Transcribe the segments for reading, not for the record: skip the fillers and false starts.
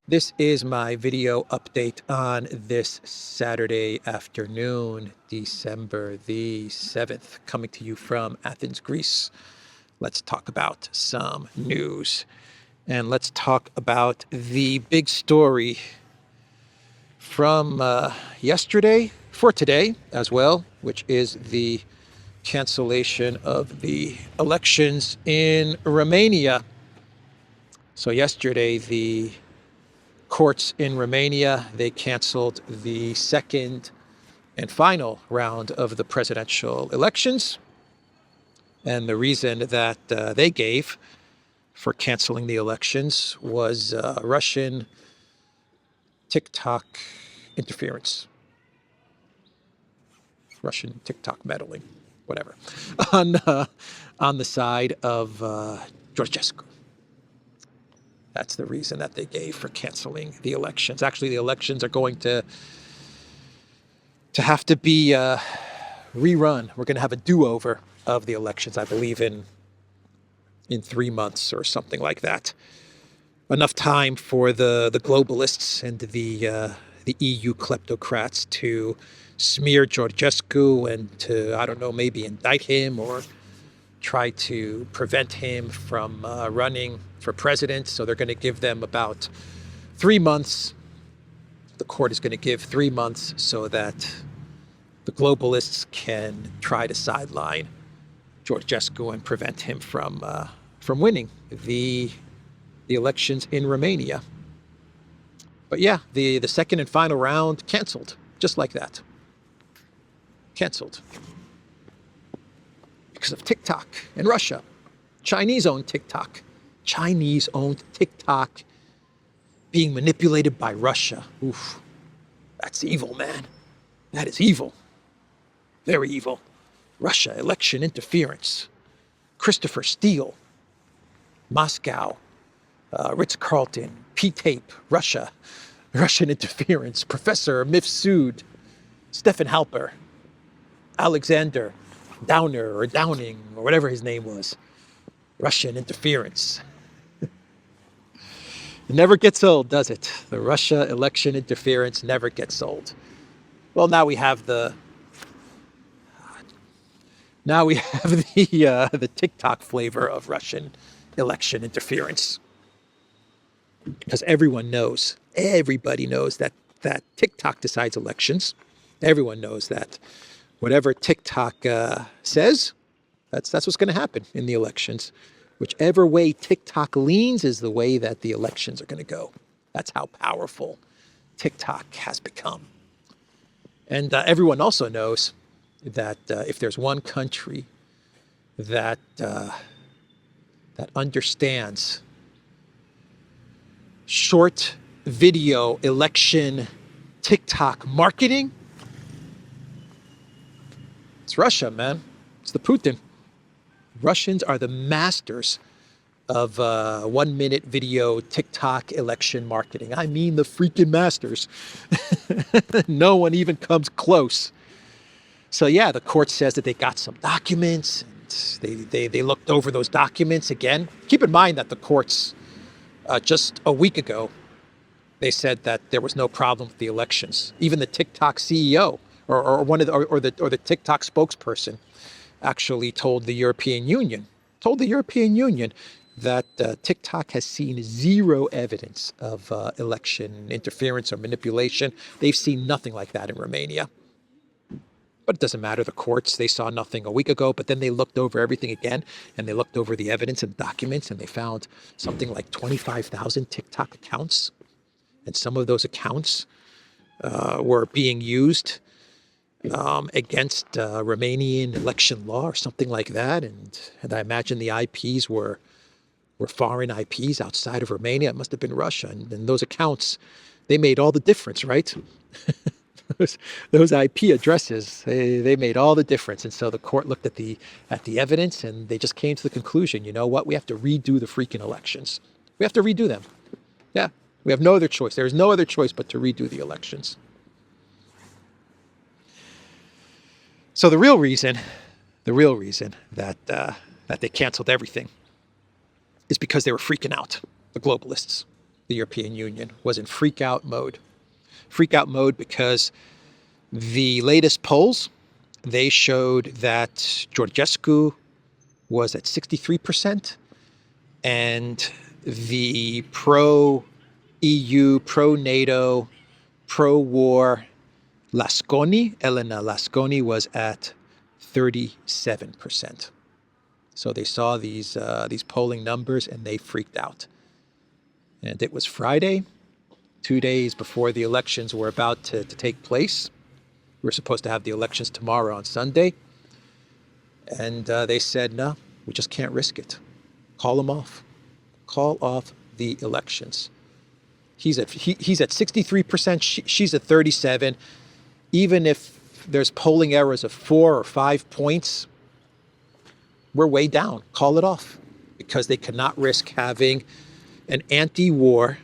This is my video update on this Saturday afternoon, December the 7th, coming to you from Athens, Greece. Let's talk about some news. And let's talk about the big story from yesterday, for today as well, which is the cancellation of the elections in Romania. So yesterday, the courts in Romania, they canceled the second and final round of the presidential elections. And the reason that they gave for canceling the elections was Russian TikTok interference. Russian TikTok meddling, whatever, on the side of Georgescu. That's the reason that they gave for canceling the elections. Actually, the elections are going to have to be rerun. We're going to have a do-over of the elections, I believe, in 3 months or something like that. Enough time for the globalists and the EU kleptocrats to smear Georgescu and to, I don't know, maybe indict him or try to prevent him from running for president. So they're going to give them about 3 months. The court is going to give 3 months so that the globalists can try to sideline Georgescu and prevent him from winning the elections in Romania. But yeah, the second and final round canceled, just like that. Canceled. Because of TikTok in Russia. Chinese-owned TikTok. Chinese-owned TikTok being manipulated by Russia. Oof. That's evil, man. That is evil. Very evil. Russia, election interference. Christopher Steele. Moscow. Ritz-Carlton. P-Tape. Russia. Russian interference. Professor Mifsud. Stefan Halper. Alexander Downer or Downing or whatever his name was. Russian interference. It never gets old, does it? The Russia election interference never gets old. Well, now we have the TikTok flavor of Russian election interference. Because everybody knows that TikTok decides elections. Everyone knows that. Whatever TikTok says, that's what's going to happen in the elections. Whichever way TikTok leans is the way that the elections are going to go. That's how powerful TikTok has become. And everyone also knows that if there's one country that understands short video election TikTok marketing, it's Russia, man. It's the Putin. Russians are the masters of 1 minute video TikTok election marketing. I mean the freaking masters. No one even comes close. So yeah, the court says that they got some documents and they looked over those documents again. Keep in mind that the courts just a week ago, they said that there was no problem with the elections. Even the TikTok CEO or the TikTok spokesperson actually told the European Union that TikTok has seen zero evidence of election interference or manipulation. They've seen nothing like that in Romania. But it doesn't matter. The courts, they saw nothing a week ago, but then they looked over everything again, and they looked over the evidence and documents, and they found something like 25,000 TikTok accounts. And some of those accounts were being used against Romanian election law or something like that. And I imagine the IPs were were foreign IPs outside of Romania. It must have been Russia. And those accounts, they made all the difference, right? those IP addresses, they made all the difference. And so the court looked at the evidence, and they just came to the conclusion, you know what? We have to redo the freaking elections. We have to redo them. Yeah, we have no other choice. There is no other choice but to redo the elections. So the real reason that they canceled everything is because they were freaking out. The globalists, the European Union, was in freak out mode. Freak out mode because the latest polls, they showed that Georgescu was at 63%, and the pro-EU, pro-NATO, pro-war Elena Lasconi was at 37%. So they saw these polling numbers and they freaked out. And it was Friday, 2 days before the elections were about to take place. We were supposed to have the elections tomorrow on Sunday. And they said, no, we just can't risk it. Call them off. Call off the elections. He's at 63%. She's at 37%. Even if there's polling errors of 4 or 5 points, we're way down. Call it off, because they cannot risk having an anti-war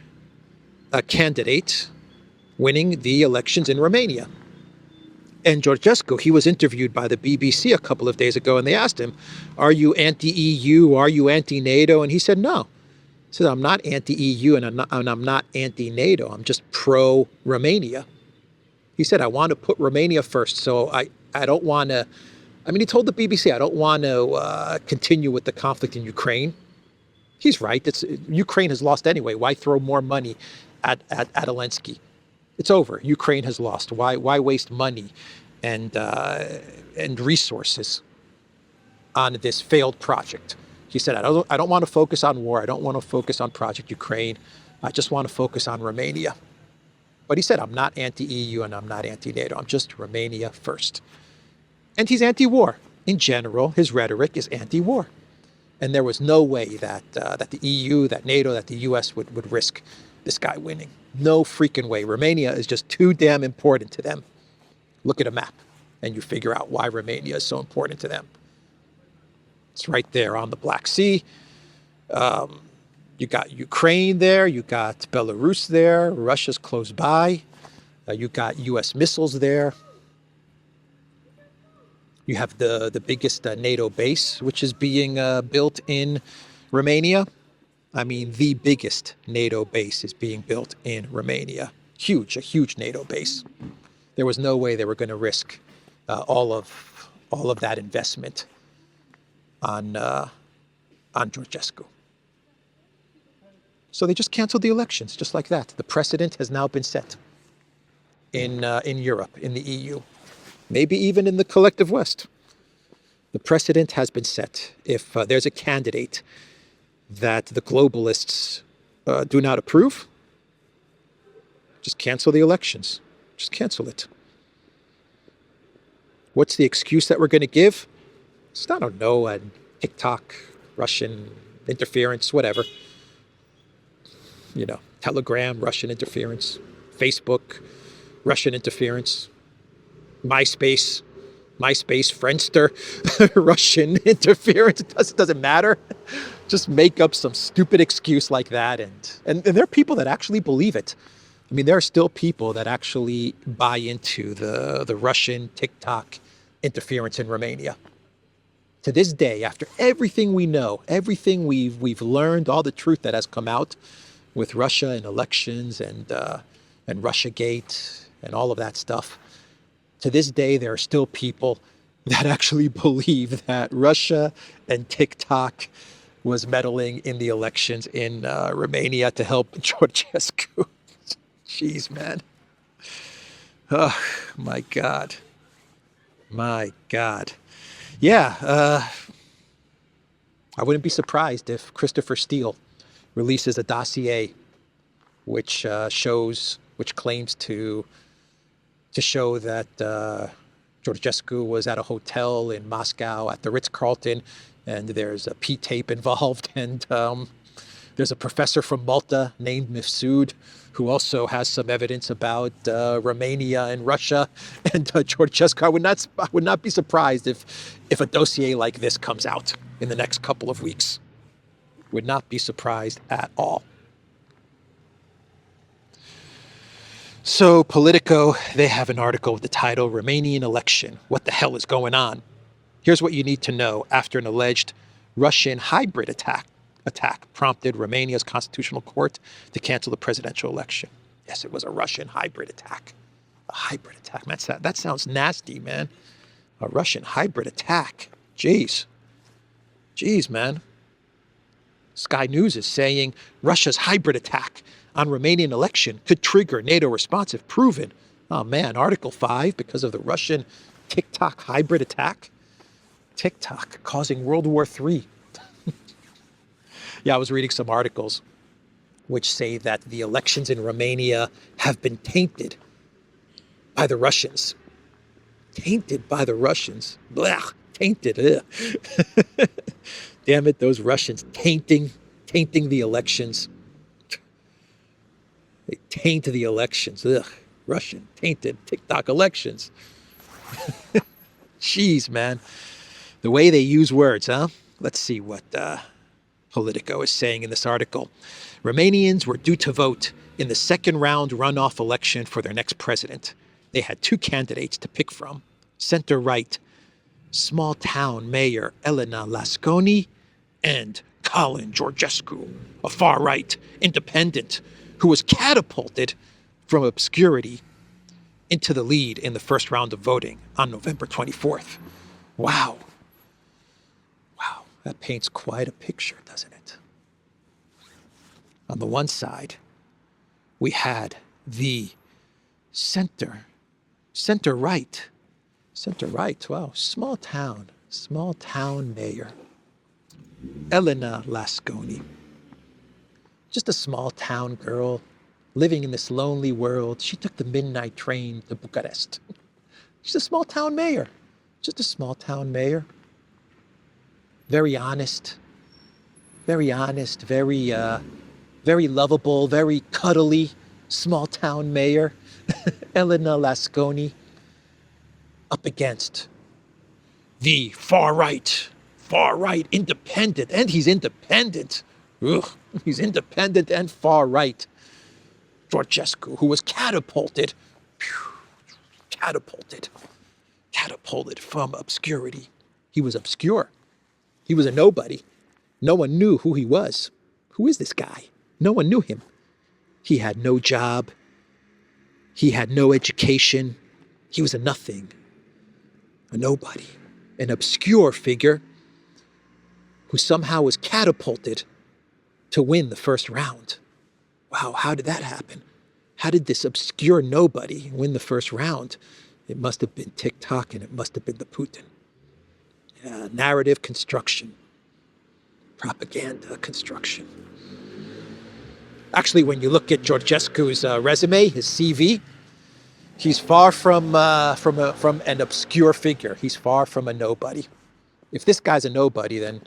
candidate winning the elections in Romania. And Georgescu, he was interviewed by the BBC a couple of days ago, and they asked him, are you anti-EU? Are you anti-NATO? And he said, no. He said, I'm not anti-EU and I'm not anti-NATO. I'm just pro-Romania. He said, I want to put Romania first, so I don't want to, he told the BBC, I don't want to continue with the conflict in Ukraine. He's right. Ukraine has lost anyway. Why throw more money at Elensky? It's over. Ukraine has lost. Why waste money and resources on this failed project? He said, I don't want to focus on war. I don't want to focus on Project Ukraine. I just want to focus on Romania. But he said, I'm not anti-EU and I'm not anti-NATO. I'm just Romania first. And he's anti-war. In general, his rhetoric is anti-war. And there was no way that the EU, that NATO, that the US would risk this guy winning. No freaking way. Romania is just too damn important to them. Look at a map and you figure out why Romania is so important to them. It's right there on the Black Sea. You got Ukraine there, you got Belarus there, Russia's close by, you got US missiles there. You have the biggest NATO base, which is being built in Romania. The biggest NATO base is being built in Romania. A huge NATO base. There was no way they were going to risk all of that investment on Georgescu. So they just canceled the elections, just like that. The precedent has now been set in Europe, in the EU, maybe even in the collective West. The precedent has been set. If there's a candidate that the globalists do not approve, just cancel the elections. Just cancel it. What's the excuse that we're going to give? I don't know, TikTok, Russian interference, whatever. Telegram, Russian interference, Facebook, Russian interference, MySpace, Friendster, Russian interference. It doesn't matter. Just make up some stupid excuse like that. And there are people that actually believe it. There are still people that actually buy into the Russian TikTok interference in Romania. To this day, after everything we know, everything we've learned, all the truth that has come out with Russia and elections and Russiagate and all of that stuff, to this day, there are still people that actually believe that Russia and TikTok was meddling in the elections in Romania to help Georgescu. Jeez, man. Oh, my God. My God. Yeah, I wouldn't be surprised if Christopher Steele releases a dossier which claims to show that Georgescu was at a hotel in Moscow at the Ritz-Carlton, and there's a P-tape involved, and There's a professor from Malta named Mifsud who also has some evidence about Romania and Russia and Georgescu. I would not be surprised if a dossier like this comes out in the next couple of weeks. Would not be surprised at all. So Politico, they have an article with the title, Romanian Election. What the hell is going on? Here's what you need to know after an alleged Russian hybrid attack prompted Romania's constitutional court to cancel the presidential election. Yes, it was a Russian hybrid attack. A hybrid attack. That sounds nasty, man. A Russian hybrid attack. Jeez, man. Sky News is saying Russia's hybrid attack on Romanian election could trigger NATO response if proven. Oh man, Article 5 because of the Russian TikTok hybrid attack. TikTok causing World War III. Yeah, I was reading some articles which say that the elections in Romania have been tainted by the Russians. Tainted by the Russians. Blah, tainted. Ugh. Damn it, those Russians tainting the elections. They taint the elections. Ugh, Russian tainted TikTok elections. Jeez, man. The way they use words, huh? Let's see what Politico is saying in this article. Romanians were due to vote in the second round runoff election for their next president. They had two candidates to pick from. Center-right, small-town mayor Elena Lasconi and Colin Georgescu, a far-right independent who was catapulted from obscurity into the lead in the first round of voting on November 24th. Wow. That paints quite a picture, doesn't it? On the one side, we had the center-right, wow, small town mayor, Elena Lasconi. Just a small town girl living in this lonely world. She took the midnight train to Bucharest. She's a small town mayor, just a small town mayor. Very honest, very lovable, very cuddly, small town mayor, Elena Lasconi, up against the far right independent, and he's independent. Ugh, he's independent and far right. Georgescu, who was catapulted from obscurity. He was obscure. He was a nobody. No one knew who he was. Who is this guy? No one knew him. He had no job. He had no education. He was a nothing, a nobody, an obscure figure who somehow was catapulted to win the first round. Wow, how did that happen? How did this obscure nobody win the first round? It must have been TikTok and it must have been the Putin. Narrative construction, propaganda construction. Actually, when you look at Georgescu's resume, his CV, he's far from an obscure figure. He's far from a nobody. If this guy's a nobody, then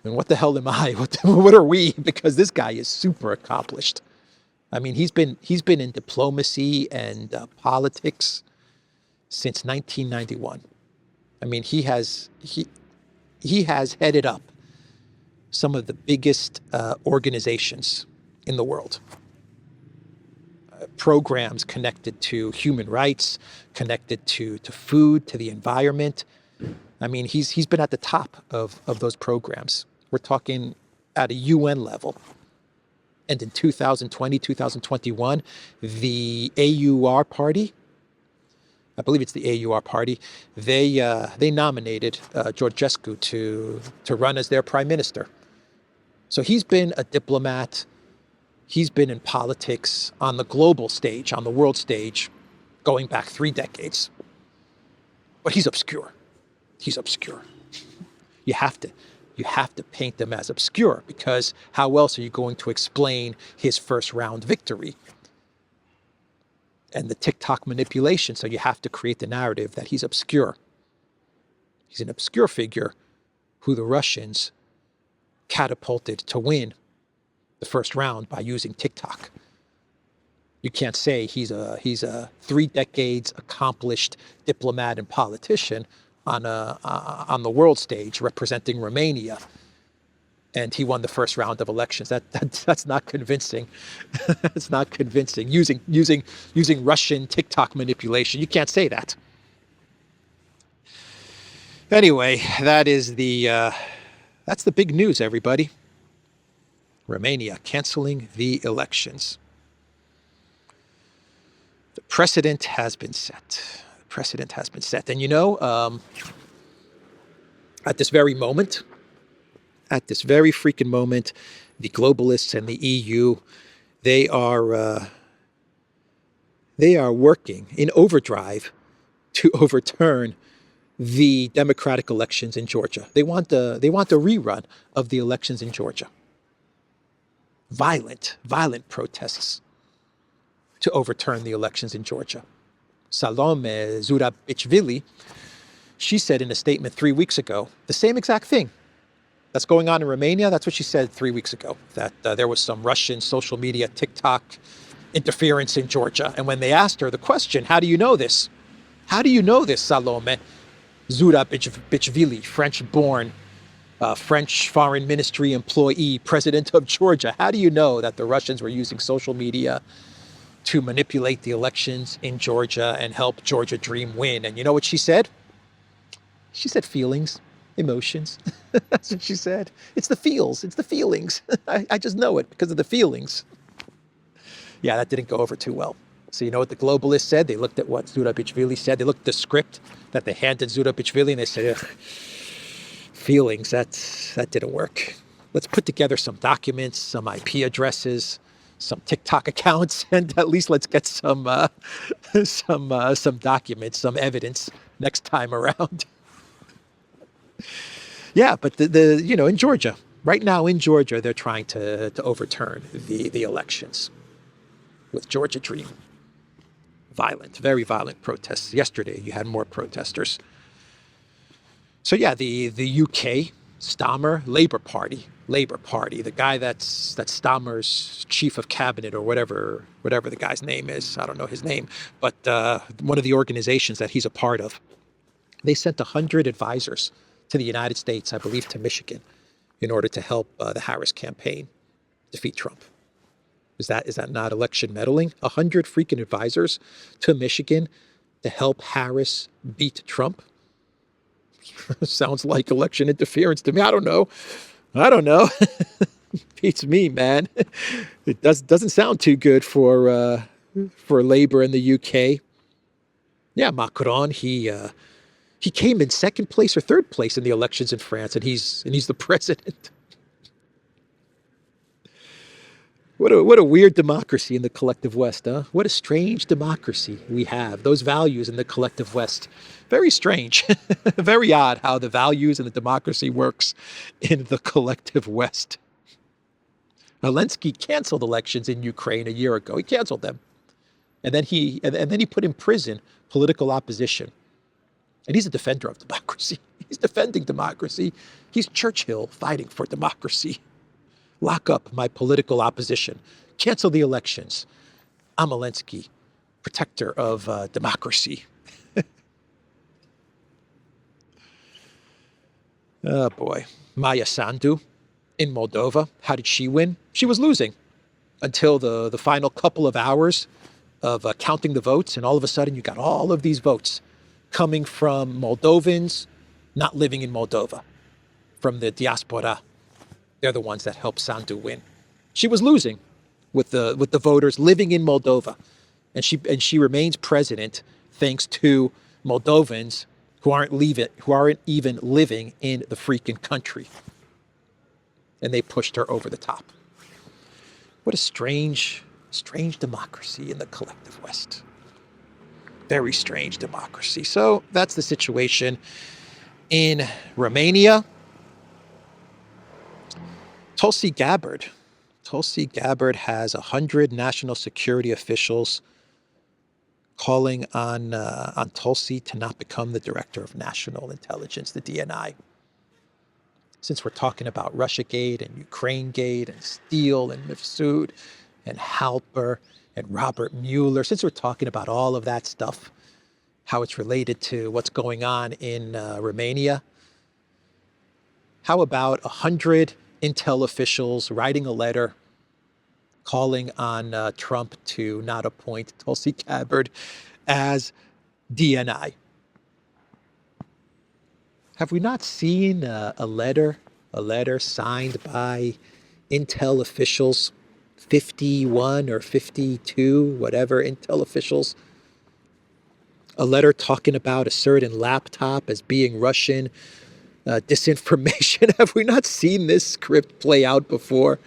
what the hell am I? What are we? Because this guy is super accomplished. I mean, he's been in diplomacy and politics since 1991. I mean, he has headed up some of the biggest organizations in the world. Programs connected to human rights, connected to food, to the environment. I mean, he's been at the top of those programs. We're talking at a UN level. And in 2020, 2021, the AUR party, I believe it's the AUR party, they nominated Georgescu to run as their prime minister. So he's been a diplomat. He's been in politics on the global stage, on the world stage, going back 3 decades. But he's obscure. He's obscure. You have to paint them as obscure, because how else are you going to explain his first round victory? And the TikTok manipulation, so you have to create the narrative that he's obscure. He's an obscure figure who the Russians catapulted to win the first round by using TikTok. You can't say he's a 3 decades accomplished diplomat and politician on the world stage representing Romania, and he won the first round of elections. That's not convincing. That's not convincing. Using Russian TikTok manipulation, you can't say that. Anyway, that's the big news, everybody. Romania canceling the elections. The precedent has been set. The precedent has been set. And at this very moment, at this very freaking moment, the globalists and the EU, they are working in overdrive to overturn the democratic elections in Georgia. They want a rerun of the elections in Georgia. Violent protests to overturn the elections in Georgia. Salome Zurabichvili, she said in a statement 3 weeks ago, the same exact thing that's going on in Romania. That's what she said 3 weeks ago, that there was some Russian social media, TikTok interference in Georgia. And when they asked her the question, how do you know this? How do you know this, Salome Zurabichvili, French-born, French Foreign Ministry employee, president of Georgia? How do you know that the Russians were using social media to manipulate the elections in Georgia and help Georgia Dream win? And you know what she said? She said feelings, emotions. That's what she said. It's the feels. It's the feelings. I just know it because of the feelings. Yeah, that didn't go over too well. So you know what the globalists said? They looked at what Zurabichvili said. They looked at the script that they handed Zurabichvili and they said, feelings, that didn't work. Let's put together some documents, some IP addresses, some TikTok accounts, and at least let's get some documents, some evidence next time around. Yeah, but in Georgia, right now in Georgia, they're trying to overturn the elections with Georgia Dream. Very violent protests. Yesterday, you had more protesters. So yeah, the UK, Starmer, Labour Party, the guy that's Starmer's chief of cabinet or whatever the guy's name is. I don't know his name, but one of the organizations that he's a part of, they sent 100 advisors to the United States, I believe to Michigan, in order to help the Harris campaign defeat Trump. Is that not election meddling? 100 freaking advisors to Michigan to help Harris beat Trump? Sounds like election interference to me. I don't know. Beats me, man. It doesn't sound too good for Labour in the UK. Yeah, Macron, he came in second place or third place in the elections in France, and he's the president. What a weird democracy in the collective West, huh? What a strange democracy we have. Those values in the collective West. Very strange. Very odd how the values and the democracy works in the collective West. Elensky canceled elections in Ukraine a year ago. He canceled them. And then he put in prison political opposition. And he's a defender of democracy. He's defending democracy. He's Churchill fighting for democracy. Lock up my political opposition. Cancel the elections. I'm Elensky, protector of democracy. Oh, boy. Maya Sandu in Moldova. How did she win? She was losing until the final couple of hours of counting the votes. And all of a sudden, you got all of these votes coming from Moldovans not living in Moldova, from the diaspora. They're the ones that helped Sandu win. She was losing with the voters living in Moldova, and she remains president thanks to Moldovans who aren't even living in the freaking country. And they pushed her over the top. What a strange democracy in the collective West. Very strange democracy. So that's the situation in Romania. Tulsi Gabbard has 100 national security officials calling on Tulsi to not become the director of national intelligence, the DNI. since we're talking about Russiagate and Ukrainegate and Steele and Mifsud and Halper and Robert Mueller, since we're talking about all of that stuff, how it's related to what's going on in Romania, how about 100 intel officials writing a letter calling on Trump to not appoint Tulsi Gabbard as DNI? Have we not seen a letter signed by intel officials, 51 or 52, whatever intel officials, a letter talking about a certain laptop as being Russian disinformation? Have we not seen this script play out before?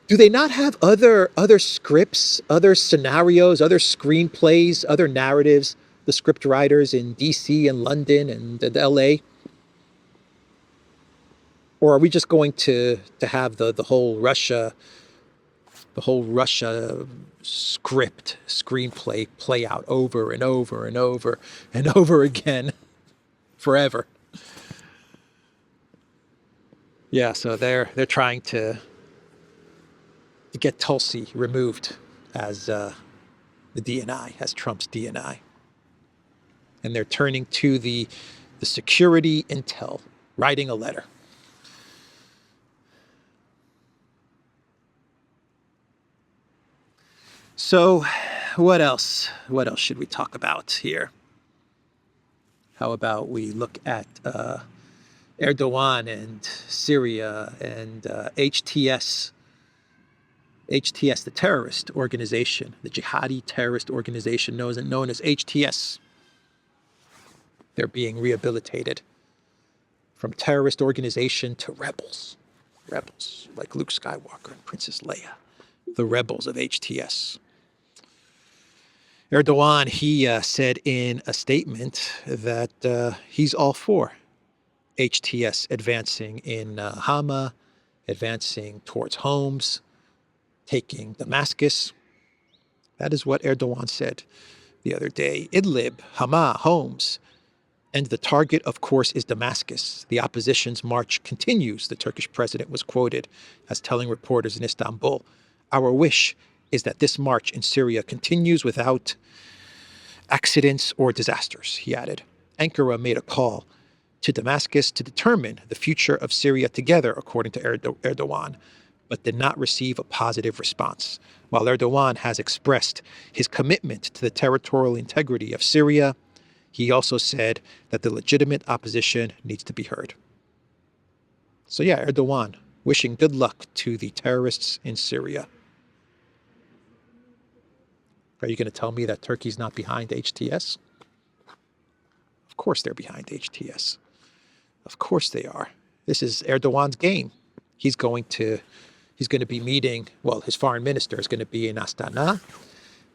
Do they not have other scripts, other scenarios, other screenplays, other narratives, the script writers in DC and London and LA? Or are we just going to have the whole Russia script, screenplay play out over and over and over and over again forever? Yeah, so they're trying to get Tulsi removed as the DNI, as Trump's DNI. And they're turning to the security intel, writing a letter. So what else? What else should we talk about here? How about we look at Erdogan and Syria and HTS, the terrorist organization, the jihadi terrorist organization known as HTS. They're being rehabilitated from terrorist organization to rebels like Luke Skywalker and Princess Leia, the rebels of HTS. Erdogan, he said in a statement that he's all for HTS advancing in Hama, advancing towards Homs, taking Damascus. That is what Erdogan said the other day. Idlib, Hama, Homs, and the target, of course, is Damascus. The opposition's march continues, the Turkish president was quoted as telling reporters in Istanbul. Our wish is that this march in Syria continues without accidents or disasters, he added. Ankara made a call to Damascus to determine the future of Syria together, according to Erdogan, but did not receive a positive response. While Erdogan has expressed his commitment to the territorial integrity of Syria, he also said that the legitimate opposition needs to be heard. So yeah, Erdogan wishing good luck to the terrorists in Syria. Are you going to tell me that Turkey's not behind HTS? Of course they're behind HTS. Of course they are. This is Erdogan's game. He's going to be meeting, well, his foreign minister is going to be in Astana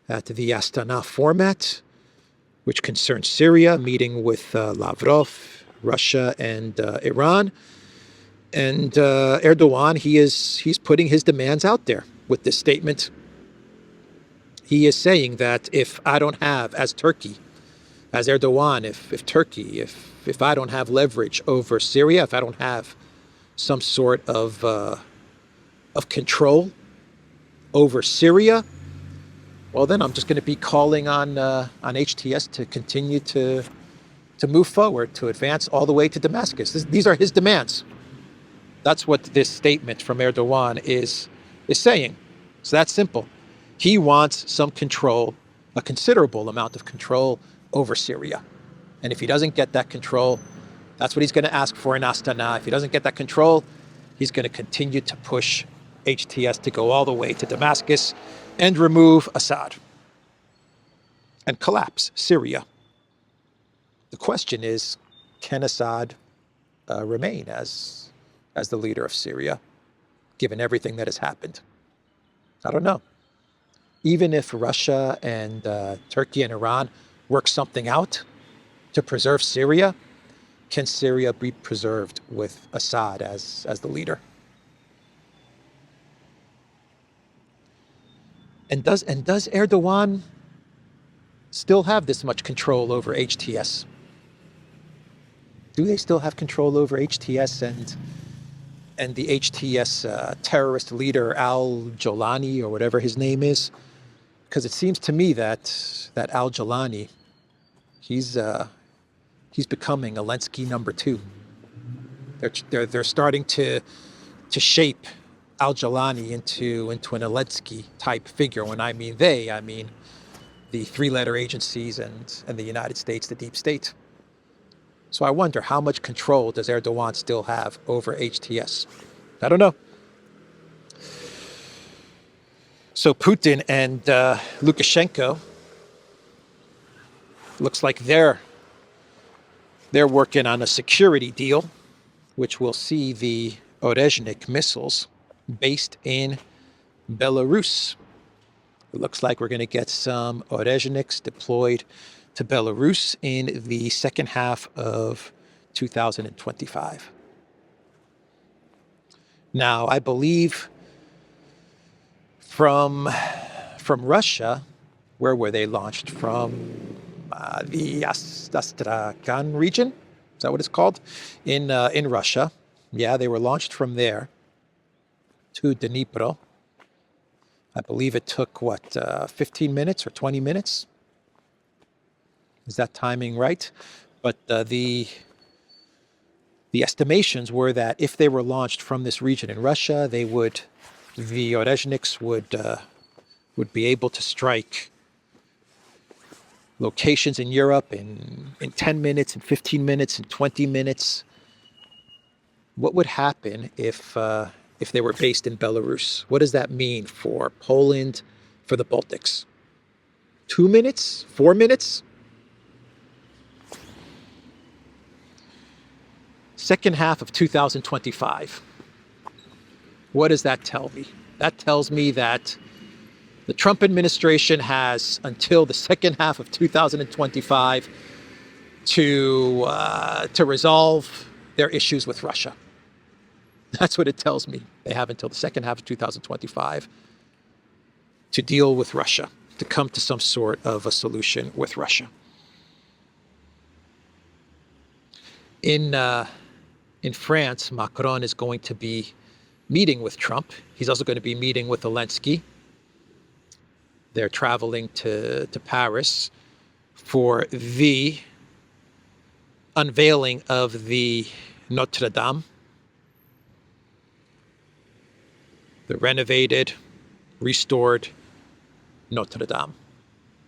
at the Astana format, which concerns Syria, meeting with Lavrov, Russia, and Iran. And Erdogan, he's putting his demands out there with this statement. He is saying that if I don't have, as Turkey, as Erdogan, if I don't have leverage over Syria, if I don't have some sort of control over Syria, well, then I'm just going to be calling on HTS to continue to move forward, to advance all the way to Damascus. These are his demands. That's what this statement from Erdogan is saying. So that's simple. He wants some control, a considerable amount of control over Syria. And if he doesn't get that control, that's what he's going to ask for in Astana. If he doesn't get that control, he's going to continue to push HTS to go all the way to Damascus and remove Assad and collapse Syria. The question is, can Assad remain as the leader of Syria, given everything that has happened? I don't know. Even if Russia and Turkey and Iran work something out to preserve Syria, can Syria be preserved with Assad as the leader? And does Erdogan still have this much control over HTS? do they still have control over HTS and the HTS terrorist leader Al-Jolani, or whatever his name is? Because it seems to me that Al-Jolani, he's becoming Elensky #2. They're starting to shape Al-Jolani into an Elensky type figure. When I mean they, I mean the three-letter agencies and the United States, the deep state. So I wonder, how much control does Erdogan still have over HTS? I don't know. So Putin and Lukashenko, looks like they're working on a security deal, which will see the ODYSEE missiles based in Belarus. It looks like we're going to get some ODYSEE deployed to Belarus in the second half of 2025. Now, I believe from Russia, where were they launched? From the Astrakhan region? Is that what it's called? In Russia. Yeah, they were launched from there to Dnipro. I believe it took, 15 minutes or 20 minutes? Is that timing right? But the estimations were that if they were launched from this region in Russia, the Orezhniks would be able to strike locations in Europe in 10 minutes, in 15 minutes, in 20 minutes. What would happen if they were based in Belarus? What does that mean for Poland, for the Baltics? 2 minutes? 4 minutes? Second half of 2025. What does that tell me? That tells me that the Trump administration has until the second half of 2025 to resolve their issues with Russia. That's what it tells me. They have until the second half of 2025 to deal with Russia, to come to some sort of a solution with Russia. In France, Macron is going to be meeting with Trump. He's also going to be meeting with Elensky. They're traveling to Paris for the unveiling of the Notre Dame, the renovated, restored Notre Dame.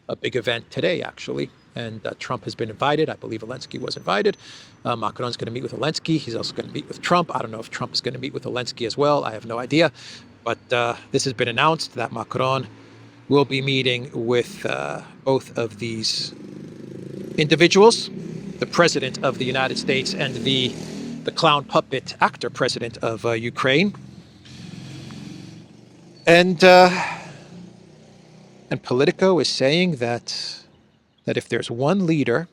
A big event today, actually. And Trump has been invited. I believe Elensky was invited. Macron's going to meet with Elensky. He's also going to meet with Trump. I don't know if Trump is going to meet with Elensky as well. I have no idea. But this has been announced that Macron will be meeting with both of these individuals, the president of the United States and the clown puppet actor president of Ukraine. And Politico is saying that if there's one leader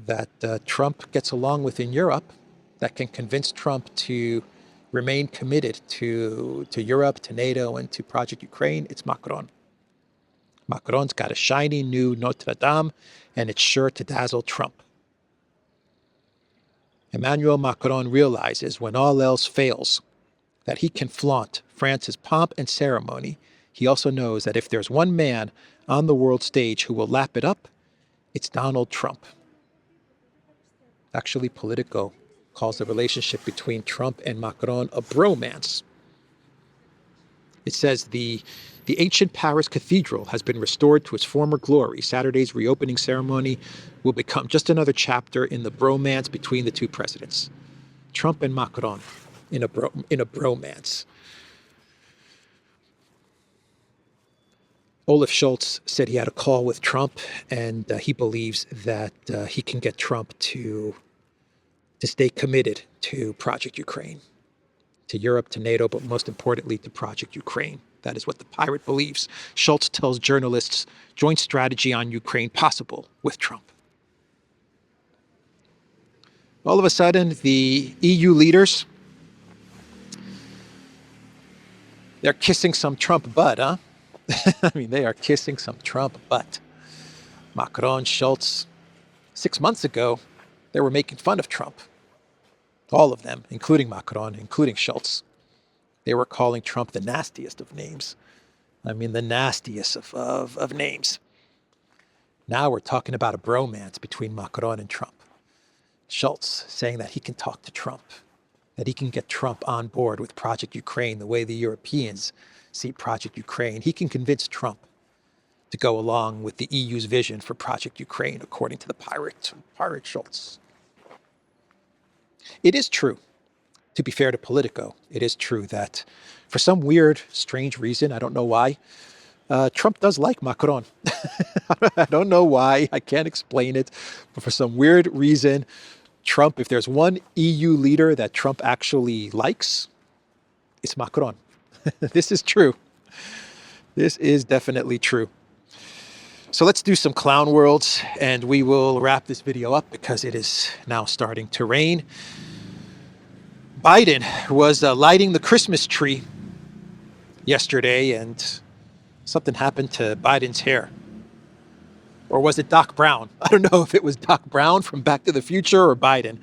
that Trump gets along with in Europe that can convince Trump to remain committed to Europe, to NATO, and to Project Ukraine, it's Macron. Macron's got a shiny new Notre Dame, and it's sure to dazzle Trump. Emmanuel Macron realizes when all else fails that he can flaunt France's pomp and ceremony. He also knows that if there's one man on the world stage who will lap it up, it's Donald Trump. Actually, Politico calls the relationship between Trump and Macron a bromance. It says the ancient Paris cathedral has been restored to its former glory. Saturday's reopening ceremony will become just another chapter in the bromance between the two presidents. Trump and Macron in a bromance. Olaf Scholz said he had a call with Trump, and he believes that he can get Trump to stay committed to Project Ukraine, to Europe, to NATO, but most importantly to Project Ukraine. That is what the pirate believes. Scholz tells journalists joint strategy on Ukraine possible with Trump. All of a sudden, the EU leaders, they're kissing some Trump butt, huh? I mean, they are kissing some Trump butt. Macron, Scholz, 6 months ago, They were making fun of Trump. All of them, including Macron, including Schultz. They were calling Trump the nastiest of names. I mean, the nastiest of names. Now we're talking about a bromance between Macron and Trump. Schultz saying that he can talk to Trump, that he can get Trump on board with Project Ukraine the way the Europeans see Project Ukraine. He can convince Trump to go along with the EU's vision for Project Ukraine, according to the pirate Schultz. It is true, to be fair to Politico, it is true that for some weird, strange reason, I don't know why, Trump does like Macron. I don't know why, I can't explain it, but for some weird reason, Trump, if there's one EU leader that Trump actually likes, it's Macron. This is true. This is definitely true. So let's do some clown worlds and we will wrap this video up because it is now starting to rain. Biden was lighting the Christmas tree yesterday and something happened to Biden's hair. Or was it Doc Brown? I don't know if it was Doc Brown from Back to the Future or Biden,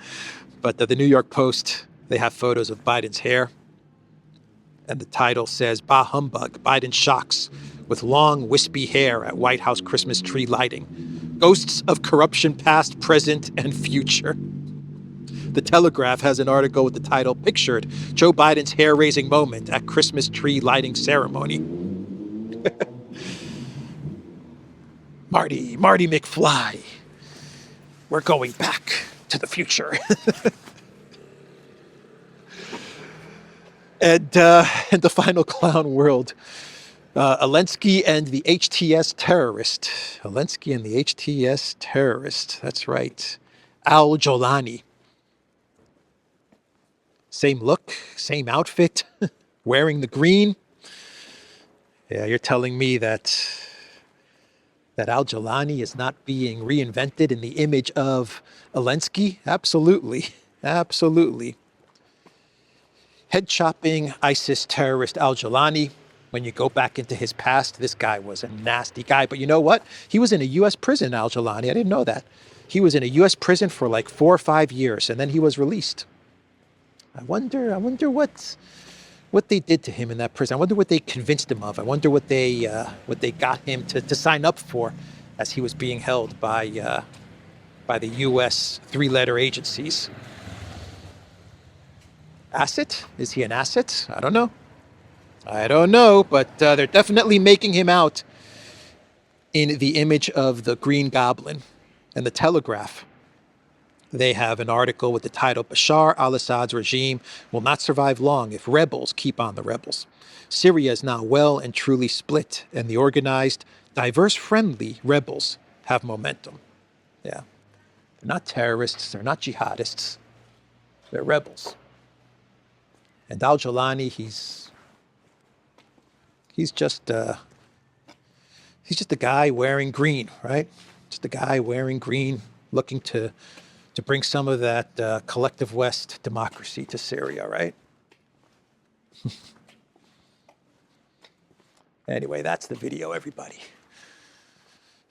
but the New York Post, they have photos of Biden's hair. And the title says, "Bah humbug, Biden shocks with long, wispy hair at White House Christmas tree lighting. Ghosts of corruption past, present, and future." The Telegraph has an article with the title, "Pictured Joe Biden's hair-raising moment at Christmas tree lighting ceremony." Marty McFly. We're going back to the future. And the final clown world, Elensky and the HTS terrorist. Elensky and the HTS terrorist. That's right. Al-Jolani. Same look, same outfit, wearing the green. Yeah, you're telling me that Al-Jolani is not being reinvented in the image of Elensky? Absolutely. Absolutely. Head-chopping ISIS terrorist Al-Jolani. When you go back into his past, this guy was a nasty guy. But you know what? He was in a U.S. prison, Al-Jolani. I didn't know that. He was in a U.S. prison for like 4 or 5 years, and then he was released. I wonder what they did to him in that prison. I wonder what they convinced him of. I wonder what they got him to sign up for as he was being held by the U.S. 3-letter agencies. Asset? Is he an asset? I don't know, but they're definitely making him out in the image of the Green Goblin. And the Telegraph, they have an article with the title, "Bashar al-Assad's regime will not survive long if rebels keep on the rebels. Syria is now well and truly split, and the organized, diverse, friendly rebels have momentum." Yeah. They're not terrorists. They're not jihadists. They're rebels. And Al-Jolani, he's just a guy wearing green, right? Just a guy wearing green, looking to bring some of that collective West democracy to Syria, right? Anyway, that's the video, everybody.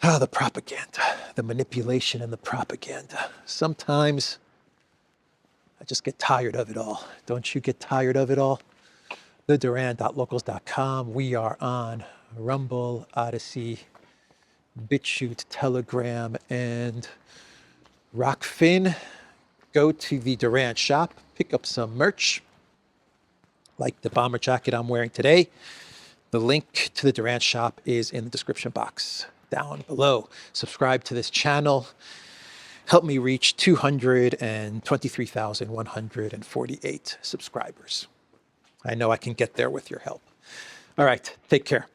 Oh, the propaganda, the manipulation and the propaganda. Sometimes I just get tired of it all. Don't you get tired of it all? theduran.locals.com. We are on Rumble, ODYSEE, BitChute, Telegram, and Rockfin. Go to the Duran shop, pick up some merch, like the bomber jacket I'm wearing today. The link to the Duran shop is in the description box down below. Subscribe to this channel. Help me reach 223,148 subscribers. I know I can get there with your help. All right, take care.